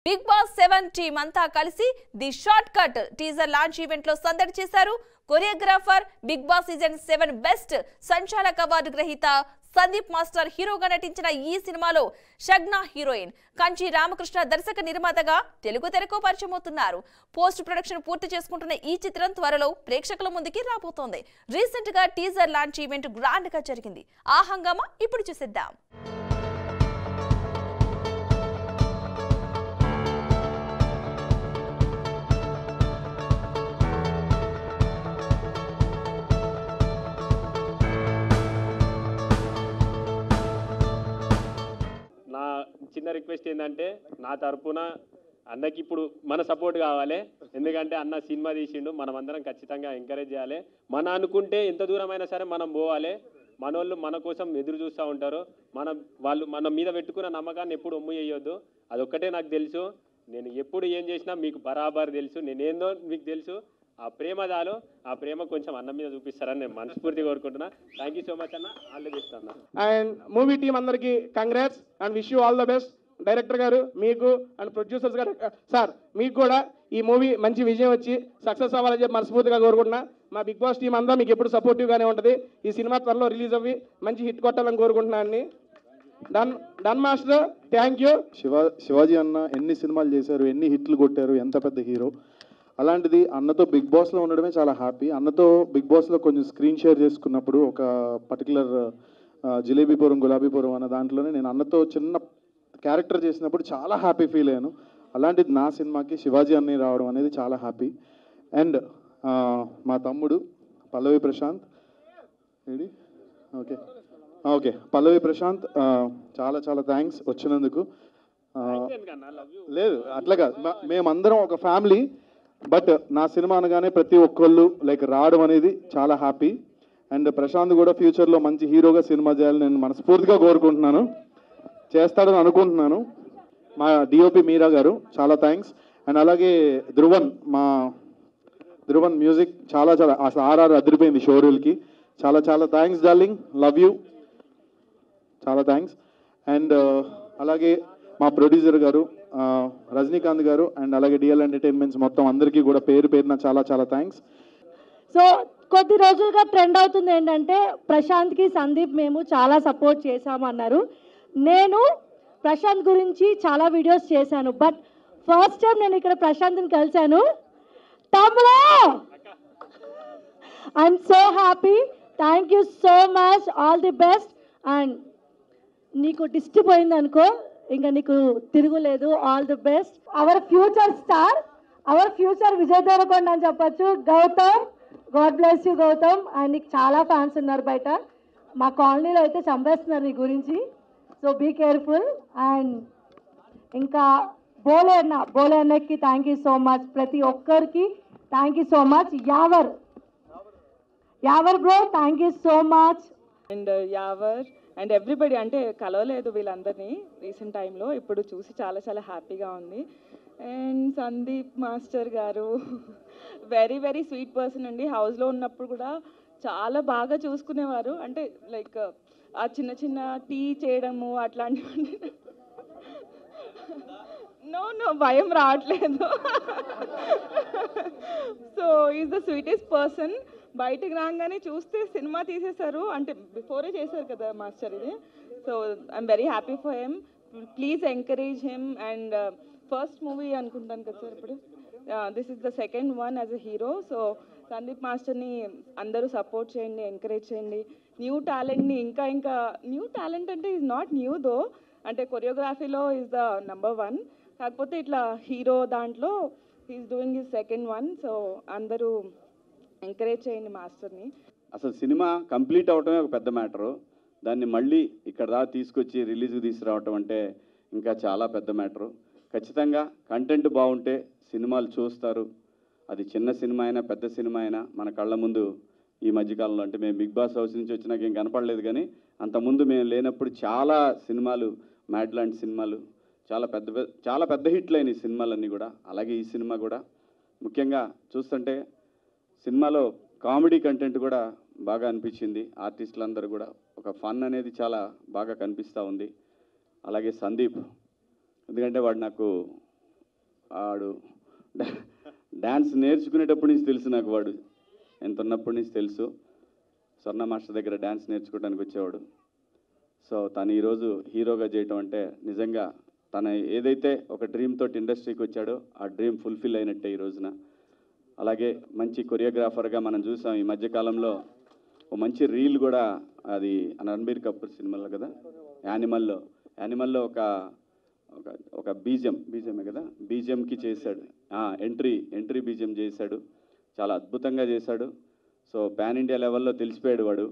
Big boss 7 team అంతా కలిసి the short cut teaser launch event లో సందడి చేశారు. Choreographer Big Boss season 7 best సంచాలక అవార్డు గ్రహీత సందీప్ మాస్టర్ హీరోగా నటించిన ఈ సినిమాలో షగ్నా హీరోయిన్, కంచి రామకృష్ణ దర్శక నిర్మాతగా తెలుగు తెరకు పరిచయమవుతున్నారు. పోస్ట్ ప్రొడక్షన్ పూర్తి చేసుకుంటున్న ఈ చిత్రం త్వరలో ప్రేక్షకుల ముందుకి రాబోతోంది. రీసెంట్ గా టీజర్ లాంచ్ ఈవెంట్ గ్రాండ్ గా జరిగింది. ఆ హంగామా ఇప్పుడు చూసేద్దాం. నా చిన్న రిక్వెస్ట్ ఏంటంటే, నా తరపున అన్నకి ఇప్పుడు మన సపోర్ట్ కావాలి. ఎందుకంటే అన్న సినిమా తీసిండు, మనం అందరం ఖచ్చితంగా ఎంకరేజ్ చేయాలి. మన అనుకుంటే ఎంత దూరమైనా సరే మనం పోవాలి. మనోళ్ళు మన కోసం ఎదురు చూస్తూ ఉంటారు. వాళ్ళు మన మీద పెట్టుకున్న నమ్మకాన్ని ఎప్పుడు ఒమ్ము చేయొద్దు. అదొక్కటే నాకు తెలుసు. నేను ఎప్పుడు ఏం చేసినా మీకు బరాబర్ తెలుసు. నేనేందో మీకు తెలుసు. ఆ ప్రేమ చాలు. ఆ ప్రేమ కొంచెం అన్న మీద చూపిస్తారని నేను మనస్ఫూర్తిగా కోరుకుంటున్నా. థ్యాంక్ యూ సో మచ్ అన్న. ఆల్ ది బెస్ట్ అన్న. అండ్ మూవీ టీమ్ అందరికీ congrats and wish you all the best. Director గారు మీకు అండ్ ప్రొడ్యూసర్స్ గారు సార్, మీకు కూడా ఈ మూవీ మంచి విజయం వచ్చి సక్సెస్ అవ్వాలని చెప్పి మనస్ఫూర్తిగా కోరుకుంటున్నా. మా బిగ్ బాస్ టీం అంతా మీకు ఎప్పుడు సపోర్టివ్గానే ఉంటుంది. ఈ సినిమా త్వరలో రిలీజ్ అవ్వి మంచి హిట్ కొట్టాలని కోరుకుంటున్నాను. Done master, thank you. Shivaji అన్న ఎన్ని సినిమాలు చేశారు, ఎన్ని హిట్లు కొట్టారు, ఎంత పెద్ద హీరో. అలాంటిది అన్నతో బిగ్ బాస్లో ఉండడమే చాలా హ్యాపీ. అన్నతో బిగ్ బాస్లో కొంచెం స్క్రీన్ షేర్ చేసుకున్నప్పుడు ఒక పర్టికులర్ జిలేబీపురం గులాబీపురం అన్న దాంట్లోనే నేను అన్నతో చిన్న క్యారెక్టర్ చేసినప్పుడు చాలా హ్యాపీ ఫీల్ అయ్యాను. అలాంటిది నా సినిమాకి శివాజీ అన్నయ్య రావడం అనేది చాలా హ్యాపీ. అండ్ మా తమ్ముడు పల్లవి ప్రశాంత్ ఏడి ఓకే ఓకే పల్లవి ప్రశాంత్ చాలా చాలా థ్యాంక్స్ వచ్చినందుకు. లేదు అట్లా కాదు, మేమందరం ఒక ఫ్యామిలీ. బట్ నా సినిమా అనగానే ప్రతి ఒక్కళ్ళు రావడం అనేది చాలా హ్యాపీ. అండ్ ప్రశాంత్ కూడా ఫ్యూచర్లో మంచి హీరోగా సినిమా చేయాలని నేను మనస్ఫూర్తిగా కోరుకుంటున్నాను. చేస్తాడని అనుకుంటున్నాను. మా డిఓపి మీరా గారు చాలా థ్యాంక్స్. అండ్ అలాగే ధ్రువన్ మ్యూజిక్ చాలా చాలా అసలు ఆర్ఆర్ అదిరిపోయింది షోరూల్కి. చాలా చాలా థ్యాంక్స్ డార్లింగ్, లవ్ యూ, చాలా థ్యాంక్స్. అండ్ అలాగే మా ప్రొడ్యూసర్ గారు రజనీకాంత్ గారు అండ్ అలాగే డిఎల్ ఎంటర్టైన్మెంట్స్ మొత్తం అందరికీ కూడా పేరు పేరున చాలా చాలా థ్యాంక్స్. సో కొద్ది రోజులుగా ట్రెండ్ అవుతుంది ఏంటంటే, ప్రశాంత్కి సందీప్ మేము చాలా సపోర్ట్ చేశామన్నారు. నేను ప్రశాంత్ గురించి చాలా వీడియోస్ చేశాను. బట్ ఫస్ట్ టైం నేను ఇక్కడ ప్రశాంత్ని కలిశాను. తమ్ముడు, I'm so happy. Thank you so much, all the best. And నీకు డిస్ట్ పోయింది అనుకో, ఇంకా నీకు తిరుగులేదు. All the best. Our future star, our future Vijay Deverakonda అని చెప్పచ్చు. Gautam, God bless you Gautam. And నీకు చాలా ఫ్యాన్స్ ఉన్నారు బయట. మా కాలనీలో అయితే చంపేస్తున్నారు నీ గురించి. So be careful. అండ్ ఇంకా బోలే అన్నకి థ్యాంక్ యూ సో మచ్. ప్రతి ఒక్కరికి thank you so much. Yawar bro, thank you so much. And Yawar and everybody, అంటే కలవలేదు వీళ్ళందరినీ రీసెంట్ టైంలో, ఇప్పుడు చూసి చాలా చాలా హ్యాపీగా ఉంది. అండ్ సందీప్ మాస్టర్ గారు వెరీ వెరీ స్వీట్ పర్సన్ అండి. హౌస్లో ఉన్నప్పుడు కూడా చాలా బాగా చూసుకునేవారు. అంటే ఆ చిన్న చిన్న టీ చేయడము అట్లాంటివి. నో భయం రావట్లేదు. So is the sweetest person. బయటకు రాగానే చూస్తే సినిమా తీసేశారు, అంటే బిఫోరే చేశారు కదా మాస్టర్ ఇది. So I'm very happy for him. Please encourage him. And first movie అనుకుంటాను కదా సార్ ఇప్పుడు. This is the second one as a hero. So Sandeep మాస్టర్ని అందరూ సపోర్ట్ చేయండి, ఎంకరేజ్ చేయండి. న్యూ టాలెంట్ని ఇంకా న్యూ టాలెంట్ అంటే ఈజ్ నాట్ న్యూ దో, అంటే కొరియోగ్రఫీలో ఈజ్ ద నెంబర్ 1. కాకపోతే ఇట్లా హీరో దాంట్లో is doing is second one. So అందరూ ఎంకరేజ్ చేయండి మాస్టర్ని. అసలు సినిమా కంప్లీట్ అవటమే ఒక పెద్ద మ్యాటరు. దాన్ని మళ్ళీ ఇక్కడ దాకా తీసుకొచ్చి రిలీజ్కి తీసుకురావటం అంటే ఇంకా చాలా పెద్ద మ్యాటరు. ఖచ్చితంగా కంటెంట్ బాగుంటే సినిమాలు చూస్తారు. అది చిన్న సినిమా అయినా పెద్ద సినిమా అయినా మన కళ్ళ ముందు ఈ మధ్యకాలంలో, అంటే మేము బిగ్ బాస్ హౌస్ నుంచి వచ్చినాక ఏం కనపడలేదు, కానీ అంతకుముందు మేము లేనప్పుడు చాలా సినిమాలు, మ్యాడ్ లాంటి సినిమాలు చాలా పెద్ద హిట్లు అయిన ఈ సినిమాలన్నీ కూడా. అలాగే ఈ సినిమా కూడా ముఖ్యంగా చూస్తుంటే సినిమాలో కామెడీ కంటెంట్ కూడా బాగా అనిపించింది. ఆర్టిస్టులందరూ కూడా ఒక ఫన్ అనేది చాలా బాగా కనిపిస్తూ ఉంది. అలాగే సందీప్, ఎందుకంటే వాడు నాకు వాడు డ్యాన్స్ నేర్చుకునేటప్పటి నుంచి తెలుసు నాకు, వాడు ఎంత ఉన్నప్పటి నుంచి తెలుసు. స్వర్ణ మాస్టర్ దగ్గర డ్యాన్స్ నేర్చుకోవడానికి వచ్చేవాడు. సో తను ఈరోజు హీరోగా చేయటం అంటే నిజంగా తన ఏదైతే ఒక డ్రీమ్ తోటి ఇండస్ట్రీకి వచ్చాడో ఆ డ్రీమ్ ఫుల్ఫిల్ అయినట్టే ఈ రోజున. అలాగే మంచి కొరియోగ్రాఫర్గా మనం చూసాం ఈ మధ్యకాలంలో. ఓ మంచి రీల్ కూడా, అది రణబీర్ కపూర్ సినిమాలో కదా, యానిమల్లో ఒక బీజిఎమే కదా, బీజిఎంకి చేశాడు, ఎంట్రీ బీజిఎం చేశాడు. చాలా అద్భుతంగా చేశాడు. సో పాన్ ఇండియా లెవెల్లో తెలిసిపోయాడు వాడు.